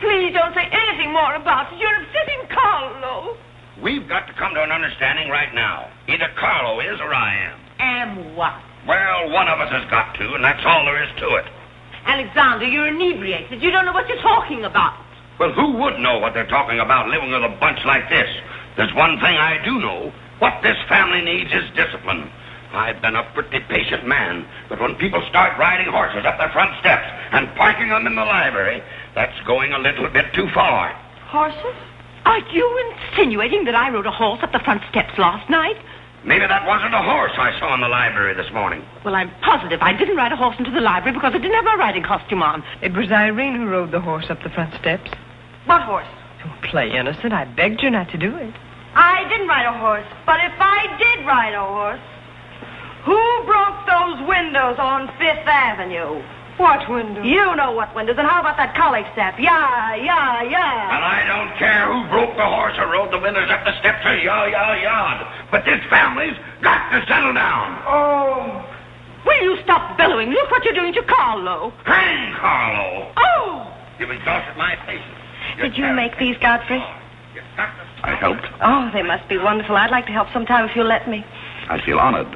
Please don't say anything more about it. You're upsetting Carlo. We've got to come to an understanding right now. Either Carlo is or I am. Am what? Well, one of us has got to, and that's all there is to it. Alexander, you're inebriated. You don't know what you're talking about. Well, who would know what they're talking about living with a bunch like this? There's one thing I do know. What this family needs is discipline. I've been a pretty patient man, but when people start riding horses up their front steps and parking them in the library, that's going a little bit too far. Horses? Are you insinuating that I rode a horse up the front steps last night? Maybe that wasn't a horse I saw in the library this morning. Well, I'm positive I didn't ride a horse into the library because I didn't have my riding costume on. It was Irene who rode the horse up the front steps. What horse? Don't play innocent. I begged you not to do it. I didn't ride a horse, but if I did ride a horse, who broke those windows on Fifth Avenue? What windows? You know what windows, and how about that collie step? Yeah. And I don't care who broke the horse or rode the windows up the steps or yard. But this family's got to settle down. Oh. Will you stop bellowing? Look what you're doing to Carlo. Hang Carlo. Oh! You've exhausted my patience. Did you make these, Godfrey? I helped. Oh, they must be wonderful. I'd like to help sometime if you'll let me. I feel honored.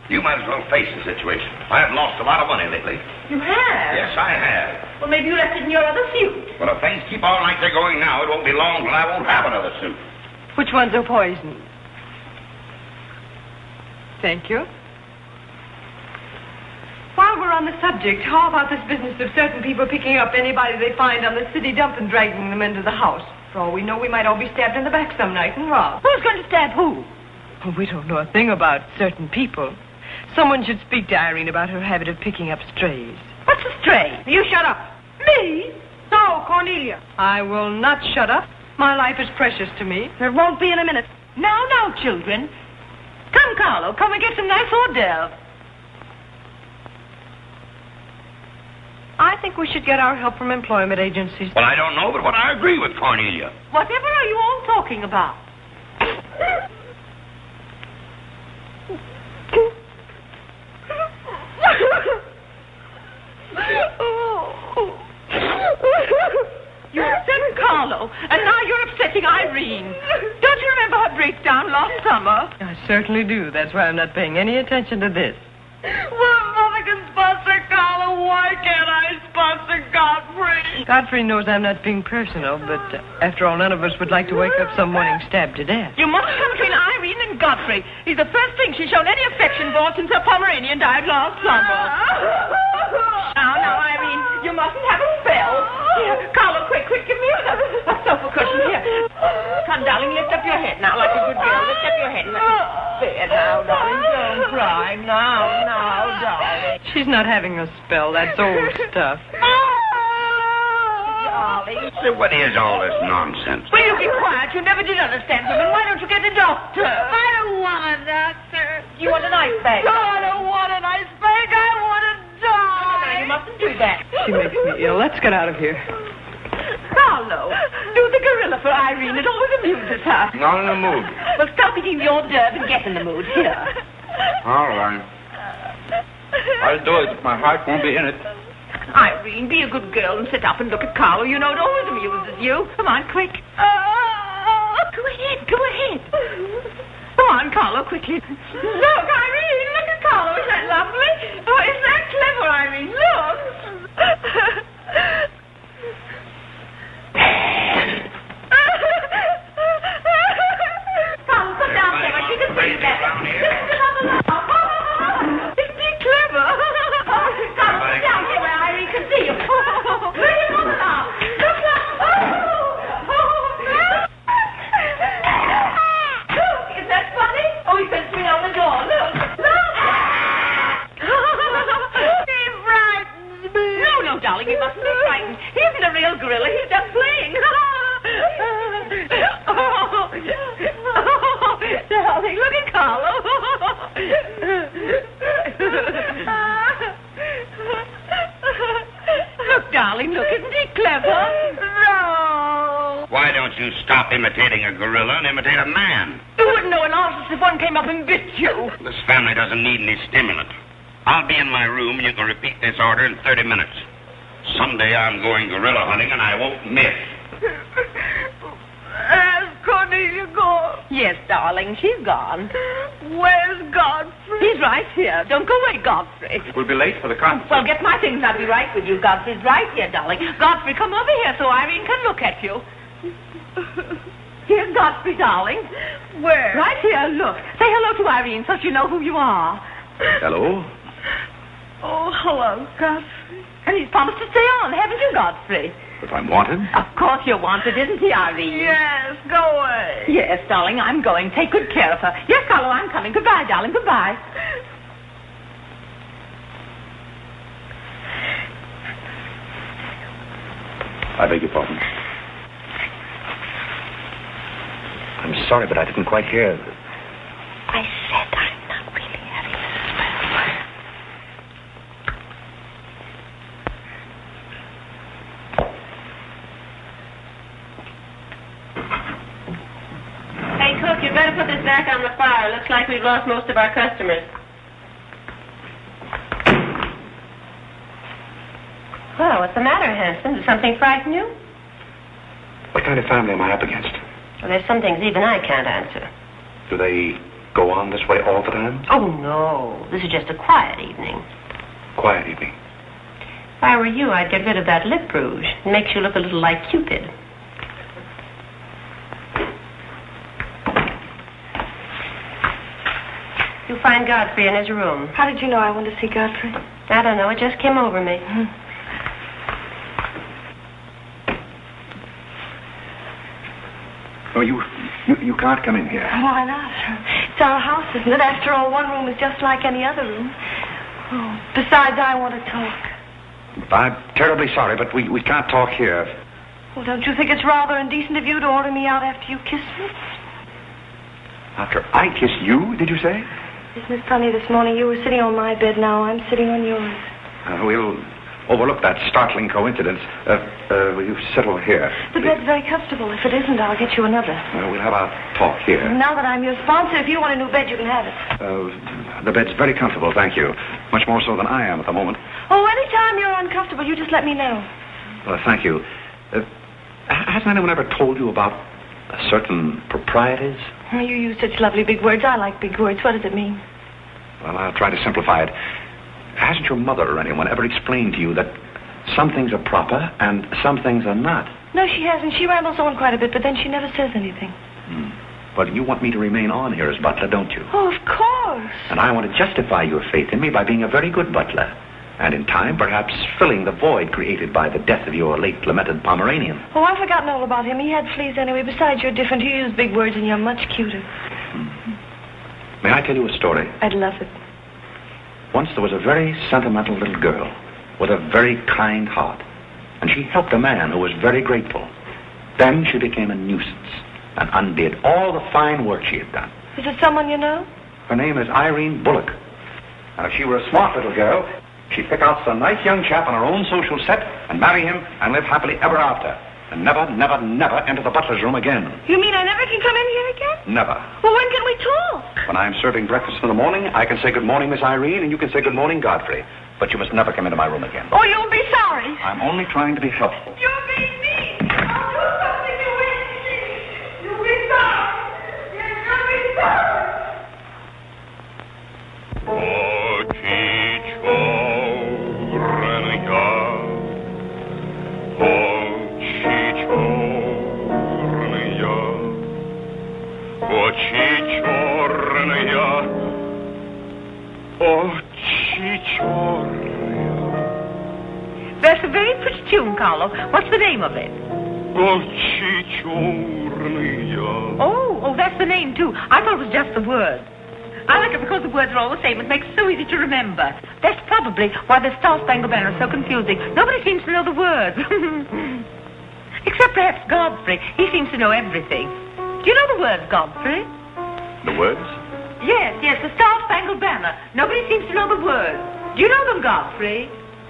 You might as well face the situation. I have lost a lot of money lately. You have? Yes, I have. Well, maybe you left it in your other suit. But if things keep on like they're going now, it won't be long till I won't have another suit. Which ones are poisoned? Thank you. While we're on the subject, how about this business of certain people picking up anybody they find on the city dump and dragging them into the house? For all we know, we might all be stabbed in the back some night and robbed. Who's going to stab who? Oh, we don't know a thing about certain people. Someone should speak to Irene about her habit of picking up strays. What's a stray? You shut up. Me? No, Cornelia. I will not shut up. My life is precious to me. There won't be in a minute. Now, children. Come, Carlo, come and get some nice hors d'oeuvres. I think we should get our help from employment agencies. Well, I don't know, but what I agree with Cornelia. Whatever are you all talking about? You upset Carlo, and now you're upsetting Irene. Don't you remember her breakdown last summer? I certainly do. That's why I'm not paying any attention to this. Well, Mother can sponsor Carlo. Why can't I sponsor Godfrey? Godfrey knows I'm not being personal, but after all, none of us would like to wake up some morning stabbed to death. You must come between Irene and Godfrey. He's the first thing she's shown any affection for since her Pomeranian died last summer. Now, Irene, you mustn't have a spell. Here, Carlo, quick, give me a sofa cushion here. Come, darling, lift up your head now like a good girl. Lift up your head. There, now, darling, don't cry. Now, darling. She's not having a spell. That's old stuff. Darling. So what is all this nonsense? Will you be quiet? You never did understand women. Why don't you get a doctor? I don't want a doctor. You want an ice bag? No, I don't want an ice bag. I want a dog. No, you mustn't do that. She makes me ill. Let's get out of here. Carlo, do the gorilla for Irene. It always amuses her. Not in the mood. Well, stop eating your dirt and get in the mood. Here. All right. I'll do it. My heart won't be in it. Irene, be a good girl and sit up and look at Carlo. You know it always amuses you. Come on, quick. Go ahead. Go on, Carlo, quickly. Look, Irene, look at Carlo. Isn't that lovely? Oh, isn't that clever, Irene? Look. Carlo, come down there. She can see you better. Isn't he clever? Carlo, come down here where Irene can see you. Where are you going now? Look Look, is that funny? Oh, he sent me on the door. Look. He frightens me. No, darling, you mustn't be frightened. He isn't a real gorilla. He's just playing. Darling, look at Carlo. Look, darling, look. Isn't he clever? No. Why don't you stop imitating a gorilla and imitate a man? You wouldn't know an artist if one came up and bit you. This family doesn't need any stimulant. I'll be in my room and you can repeat this order in 30 minutes. Someday I'm going gorilla hunting, and I won't miss. Has Cornelia gone? Yes, darling, she's gone. Where's Godfrey? He's right here. Don't go away, Godfrey. We'll be late for the concert. Well, get my things. I'll be right with you. Godfrey's right here, darling. Godfrey, come over here so Irene can look at you. Here's Godfrey, darling. Where? Right here, look. Say hello to Irene so she know who you are. Hello? Oh, hello, Godfrey. And he's promised to stay on, haven't you, Godfrey? If I'm wanted? Of course you're wanted, isn't he, Irene? Yes, go away. Yes, darling, I'm going. Take good care of her. Yes, Carlo, I'm coming. Goodbye, darling. Goodbye. I beg your pardon. I'm sorry, but I didn't quite hear. I said I'm not really having a spell. Hey, cook, you better put this back on the fire. Looks like we've lost most of our customers. Well, what's the matter, Hanson? Did something frighten you? What kind of family am I up against? Well, there's some things even I can't answer. Do they go on this way all the time? Oh, no. This is just a quiet evening. Quiet evening. If I were you, I'd get rid of that lip rouge. It makes you look a little like Cupid. You find Godfrey in his room. How did you know I wanted to see Godfrey? I don't know. It just came over me. No, you can't come in here. Why not? It's our house, isn't it? After all, one room is just like any other room. Oh, besides, I want to talk. I'm terribly sorry, but we can't talk here. Well, don't you think it's rather indecent of you to order me out after you kissed me? After I kissed you, did you say? Isn't it funny, this morning you were sitting on my bed, now I'm sitting on yours. We'll overlook that startling coincidence. Will you sit over here? The bed's very comfortable. If it isn't, I'll get you another. We'll have our talk here. Now that I'm your sponsor, if you want a new bed, you can have it. The bed's very comfortable, thank you. Much more so than I am at the moment. Oh, anytime you're uncomfortable, you just let me know. Well, thank you. Hasn't anyone ever told you about certain proprieties? Oh, you use such lovely big words. I like big words. What does it mean? Well, I'll try to simplify it. Hasn't your mother or anyone ever explained to you that some things are proper and some things are not? No, she hasn't. She rambles on quite a bit, but then she never says anything. But you want me to remain on here as butler, don't you? Oh, of course. And I want to justify your faith in me by being a very good butler. And in time, perhaps filling the void created by the death of your late lamented Pomeranian. Oh, I've forgotten all about him. He had fleas anyway. Besides, you're different. You use big words and you're much cuter. May I tell you a story? I'd love it. Once there was a very sentimental little girl with a very kind heart. And she helped a man who was very grateful. Then she became a nuisance and undid all the fine work she had done. Is it someone you know? Her name is Irene Bullock. And if she were a smart little girl, she'd pick out some nice young chap on her own social set and marry him and live happily ever after. And never, never, never enter the butler's room again. You mean I never can come in here again? Never. Well, when can we talk? When I'm serving breakfast in the morning, I can say good morning, Miss Irene, and you can say good morning, Godfrey. But you must never come into my room again. Oh, you'll be sorry. I'm only trying to be helpful. You're being mean. I'll do something you won't see. You'll be sorry. You'll be sorry. That's a very pretty tune, Carlo. What's the name of it? Oh, that's the name, too. I thought it was just the word. I like it because the words are all the same. It makes it so easy to remember. That's probably why the Star-Spangled Banner is so confusing. Nobody seems to know the words. Except perhaps Godfrey. He seems to know everything. Do you know the words, Godfrey? The words? Yes, the Star-Spangled Banner. Nobody seems to know the words. Do you know them, Godfrey?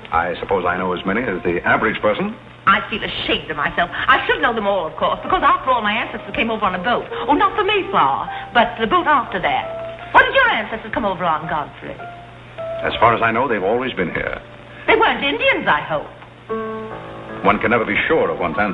I suppose I know as many as the average person. I feel ashamed of myself. I should know them all, of course, because after all, my ancestors came over on a boat. Oh, not the Mayflower, but the boat after that. What did your ancestors come over on, Godfrey? As far as I know, they've always been here. They weren't Indians, I hope. One can never be sure of one's answer.